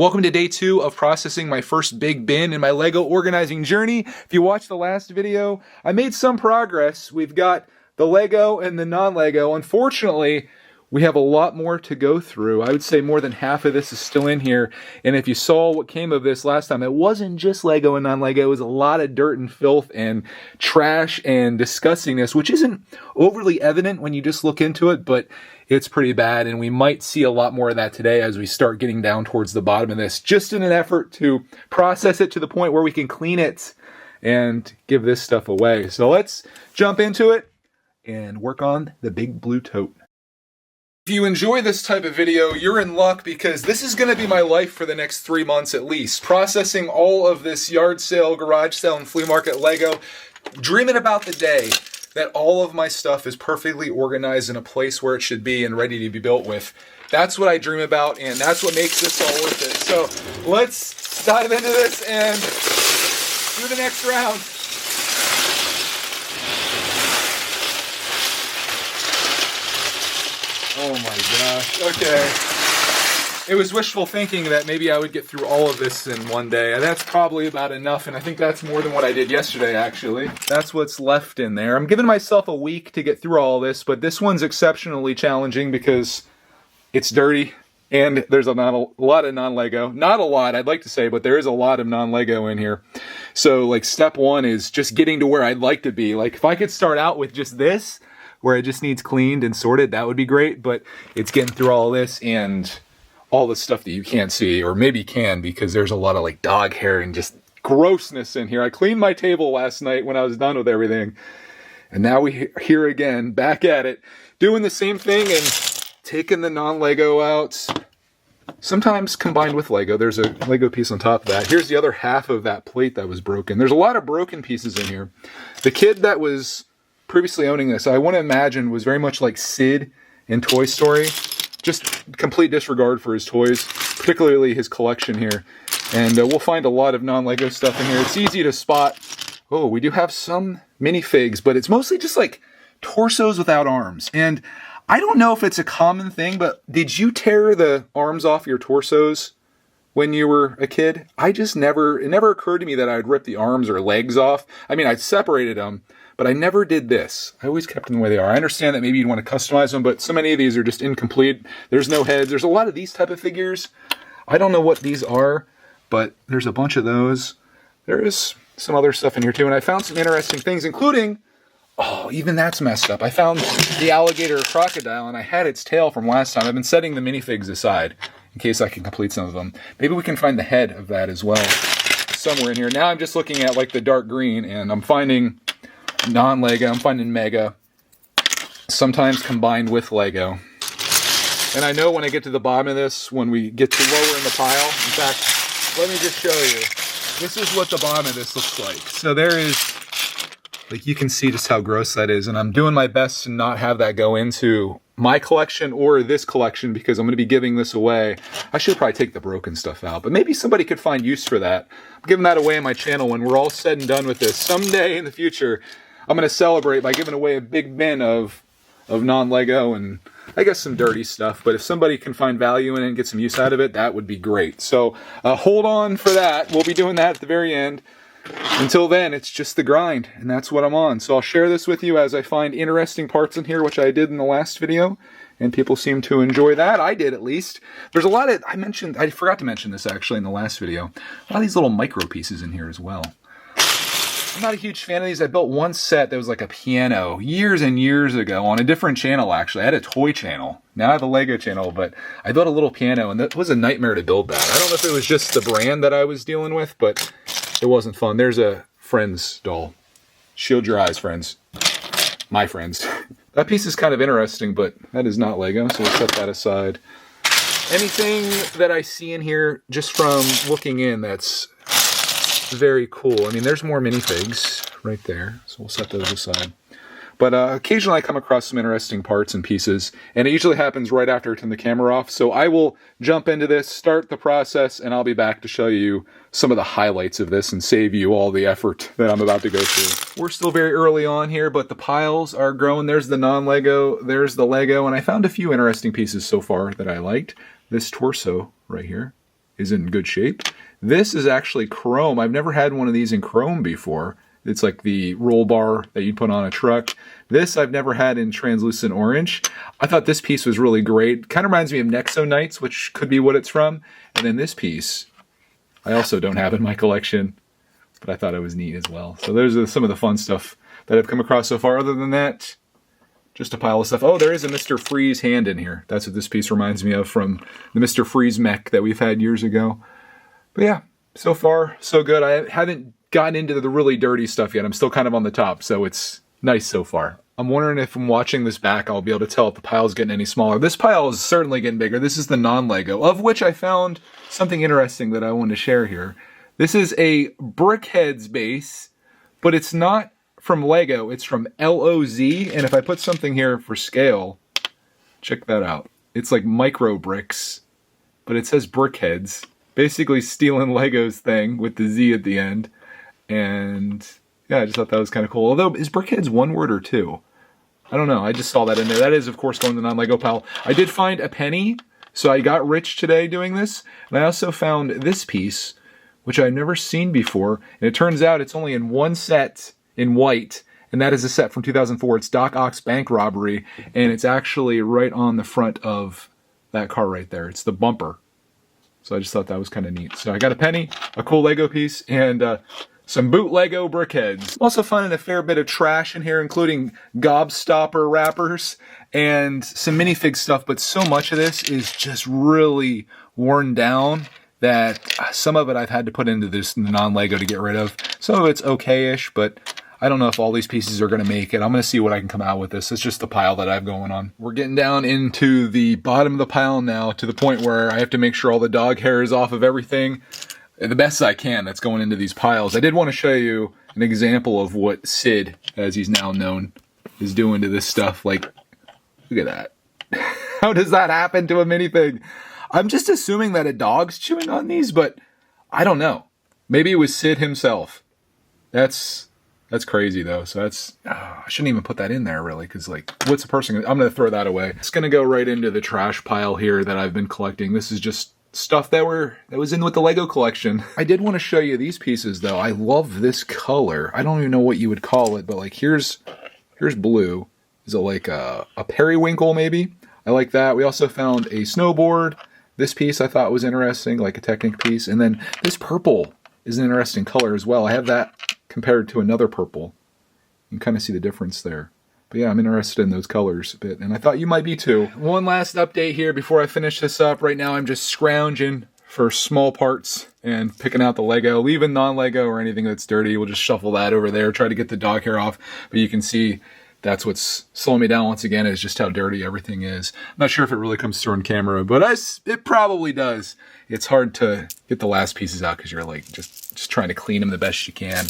Welcome to day 2 of processing my first big bin in my Lego organizing journey. If you watched the last video, I made some progress. We've got the Lego and the non-Lego. Unfortunately, we have a lot more to go through. I would say more than half of this is still in here. And if you saw what came of this last time, it wasn't just Lego and non-Lego. It was a lot of dirt and filth and trash and disgustingness, which isn't overly evident when you just look into it, but it's pretty bad. And we might see a lot more of that today as we start getting down towards the bottom of this, just in an effort to process it to the point where we can clean it and give this stuff away. So let's jump into it and work on the big blue tote. If you enjoy this type of video, you're in luck because this is going to be my life for the next 3 months at least. Processing all of this yard sale, garage sale, and flea market Lego. Dreaming about the day that all of my stuff is perfectly organized in a place where it should be and ready to be built with. That's what I dream about, and that's what makes this all worth it. So let's dive into this and do the next round. Oh my gosh, okay. It was wishful thinking that maybe I would get through all of this in one day. That's probably about enough, and I think that's more than what I did yesterday, actually. That's what's left in there. I'm giving myself a week to get through all this, but this one's exceptionally challenging because it's dirty, and there's a lot of non-Lego. Not a lot, I'd like to say, but there is a lot of non-Lego in here. So, like, step one is just getting to where I'd like to be. Like, if I could start out with just this, where it just needs cleaned and sorted, that would be great, but it's getting through all this and all the stuff that you can't see, or maybe can, because there's a lot of like dog hair and just grossness in here. I cleaned my table last night when I was done with everything, and now we're here again, back at it, doing the same thing and taking the non-Lego out, sometimes combined with Lego. There's a Lego piece on top of that. Here's the other half of that plate that was broken. There's a lot of broken pieces in here. The kid that was previously owning this, I want to imagine, was very much like Sid in Toy Story. Just complete disregard for his toys, particularly his collection here. And we'll find a lot of non-Lego stuff in here. It's easy to spot. Oh, we do have some minifigs, but it's mostly just like torsos without arms. And I don't know if it's a common thing, but did you tear the arms off your torsos when you were a kid? It never occurred to me that I'd rip the arms or legs off. I mean, I separated them, but I never did this. I always kept them the way they are. I understand that maybe you'd want to customize them, but so many of these are just incomplete. There's no heads. There's a lot of these type of figures. I don't know what these are, but there's a bunch of those. There is some other stuff in here too, and I found some interesting things, including, oh, even that's messed up. I found the alligator crocodile, and I had its tail from last time. I've been setting the minifigs aside in case I can complete some of them. Maybe we can find the head of that as well somewhere in here. Now I'm just looking at like the dark green, and I'm finding non-Lego, I'm finding Mega, sometimes combined with Lego. And I know when I get to the bottom of this, when we get to lower in the pile, in fact, let me just show you. This is what the bottom of this looks like. So there is, like, you can see just how gross that is, and I'm doing my best to not have that go into my collection or this collection because I'm going to be giving this away. I should probably take the broken stuff out, but maybe somebody could find use for that. I'm giving that away on my channel when we're all said and done with this. Someday in the future, I'm going to celebrate by giving away a big bin of non-Lego and I guess some dirty stuff. But if somebody can find value in it and get some use out of it, that would be great. So hold on for that. We'll be doing that at the very end. Until then, it's just the grind, and that's what I'm on. So I'll share this with you as I find interesting parts in here, which I did in the last video, and people seem to enjoy that. I did, at least. There's a lot of, I forgot to mention this actually in the last video, a lot of these little micro pieces in here as well. I'm not a huge fan of these. I built one set that was like a piano years and years ago on a different channel, actually. I had a toy channel. Now I have a Lego channel, but I built a little piano, and that was a nightmare to build that. I don't know if it was just the brand that I was dealing with, but it wasn't fun. There's a Friends doll. Shield your eyes, friends. My friends. That piece is kind of interesting, but that is not Lego, so we'll set that aside. Anything that I see in here, just from looking in, that's very cool. I mean, there's more minifigs right there, so we'll set those aside. But occasionally I come across some interesting parts and pieces, and it usually happens right after I turn the camera off. So I will jump into this, start the process, and I'll be back to show you some of the highlights of this and save you all the effort that I'm about to go through. We're still very early on here, but the piles are growing. There's the non-Lego, there's the Lego, and I found a few interesting pieces so far that I liked. This torso right here is in good shape. This is actually chrome. I've never had one of these in chrome before. It's like the roll bar that you'd put on a truck. This I've never had in translucent orange. I thought this piece was really great. Kind of reminds me of Nexo Knights, which could be what it's from. And then this piece, I also don't have in my collection, but I thought it was neat as well. So those are some of the fun stuff that I've come across so far. Other than that, just a pile of stuff. Oh, there is a Mr. Freeze hand in here. That's what this piece reminds me of from the Mr. Freeze mech that we've had years ago. But yeah, so far, so good. I haven't gotten into the really dirty stuff yet. I'm still kind of on the top, so it's nice so far. I'm wondering if I'm watching this back, I'll be able to tell if the pile's getting any smaller. This pile is certainly getting bigger. This is the non-Lego, of which I found something interesting that I want to share here. This is a Brickheads base, but it's not from Lego, it's from LOZ, and if I put something here for scale, check that out. It's like micro bricks, but it says Brickheads, basically stealing Lego's thing with the Z at the end. And yeah, I just thought that was kind of cool. Although, is Brickheads one word or two? I don't know. I just saw that in there. That is, of course, going to the non-Lego pile. I did find a penny, so I got rich today doing this. And I also found this piece, which I've never seen before. And it turns out it's only in one set in white. And that is a set from 2004. It's Doc Ock's Bank Robbery. And it's actually right on the front of that car right there. It's the bumper. So I just thought that was kind of neat. So I got a penny, a cool Lego piece, and some boot Lego Brickheads. Also finding a fair bit of trash in here, including gobstopper wrappers and some minifig stuff, but so much of this is just really worn down that some of it I've had to put into this non-Lego to get rid of. Some of it's okay-ish, but I don't know if all these pieces are going to make it. I'm going to see what I can come out with this. It's just the pile that I have going on. We're getting down into the bottom of the pile now, to the point where I have to make sure all the dog hair is off of everything the best I can that's going into these piles. I did want to show you an example of what Sid, as he's now known, is doing to this stuff. Like, look at that. How does that happen to a minifig? I'm just assuming that a dog's chewing on these, but I don't know. Maybe it was Sid himself. That's crazy though. So that's, I shouldn't even put that in there really, because like, what's a person, I'm going to throw that away. It's going to go right into the trash pile here that I've been collecting. This is just stuff that was in with the Lego collection. I did want to show you these pieces though. I love this color. I don't even know what you would call it, but like here's blue. Is it like a periwinkle maybe? I like that. We also found a snowboard. This piece I thought was interesting, like a Technic piece. And then this purple is an interesting color as well. I have that compared to another purple. You can kind of see the difference there. But yeah, I'm interested in those colors a bit, and I thought you might be too. One last update here before I finish this up. Right now I'm just scrounging for small parts and picking out the Lego, leaving non-Lego or anything that's dirty. We'll just shuffle that over there, try to get the dog hair off. But you can see that's what's slowing me down once again, is just how dirty everything is. I'm not sure if it really comes through on camera, but it probably does. It's hard to get the last pieces out because you're like just trying to clean them the best you can.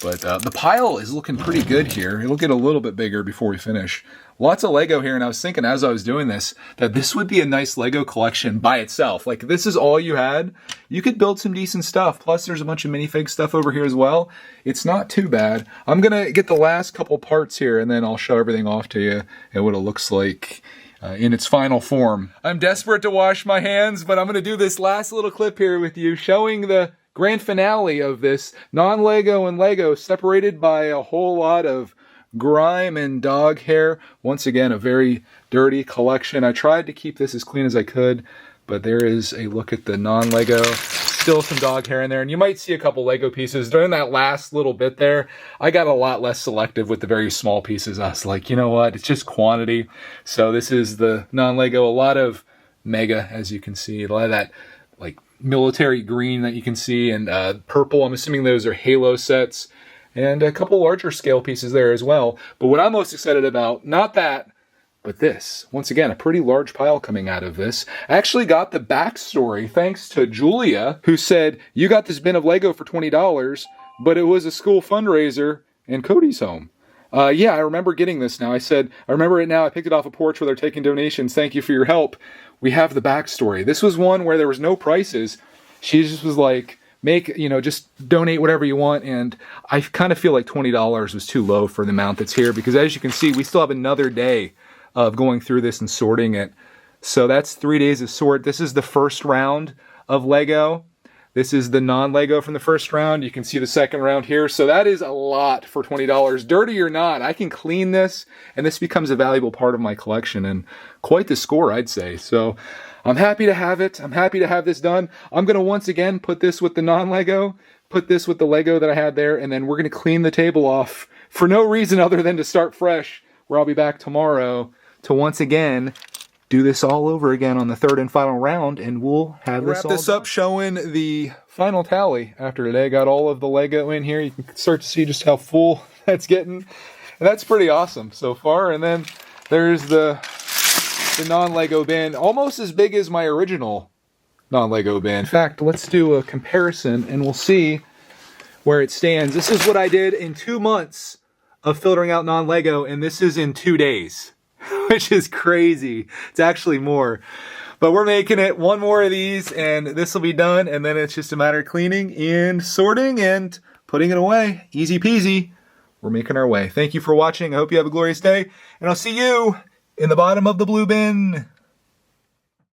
But the pile is looking pretty good here. It'll get a little bit bigger before we finish. Lots of Lego here, and I was thinking as I was doing this that this would be a nice Lego collection by itself. Like, if this is all you had, you could build some decent stuff. Plus, there's a bunch of minifig stuff over here as well. It's not too bad. I'm going to get the last couple parts here, and then I'll show everything off to you and what it looks like in its final form. I'm desperate to wash my hands, but I'm going to do this last little clip here with you showing the grand finale of this non-Lego and Lego, separated by a whole lot of grime and dog hair. Once again, a very dirty collection. I tried to keep this as clean as I could, but there is a look at the non-Lego. Still some dog hair in there, and you might see a couple Lego pieces. During that last little bit there, I got a lot less selective with the very small pieces. I was like, you know what, it's just quantity. So this is the non-Lego. A lot of mega, as you can see. A lot of that like military green that you can see, and purple. I'm assuming those are Halo sets, and a couple larger scale pieces there as well. But what I'm most excited about, not that, but this. Once again, a pretty large pile coming out of this. I actually got the backstory thanks to Julia, who said, you got this bin of Lego for $20, but it was a school fundraiser and Cody's home. Yeah, I remember getting this now. I said, I remember it now. I picked it off a porch where they're taking donations. Thank you for your help. We have the backstory. This was one where there was no prices. She just was like, just donate whatever you want. And I kind of feel like $20 was too low for the amount that's here, because as you can see, we still have another day of going through this and sorting it. So that's 3 days of sort. This is the first round of Lego. This is the non-Lego from the first round. You can see the second round here. So that is a lot for $20. Dirty or not, I can clean this, and this becomes a valuable part of my collection, and quite the score, I'd say. So I'm happy to have it. I'm happy to have this done. I'm going to once again put this with the non-Lego, put this with the Lego that I had there, and then we're going to clean the table off for no reason other than to start fresh, where I'll be back tomorrow to once again do this all over again on the third and final round, and we'll have this all wrap this up showing the final tally after today. Got all of the Lego in here. You can start to see just how full that's getting. And that's pretty awesome so far. And then there's the non-Lego bin, almost as big as my original non-Lego bin. In fact, let's do a comparison and we'll see where it stands. This is what I did in 2 months of filtering out non-Lego, and this is in 2 days. Which is crazy. It's actually more. But we're making it. One more of these and this will be done. And then it's just a matter of cleaning and sorting and putting it away. Easy peasy. We're making our way. Thank you for watching. I hope you have a glorious day. And I'll see you in the bottom of the blue bin.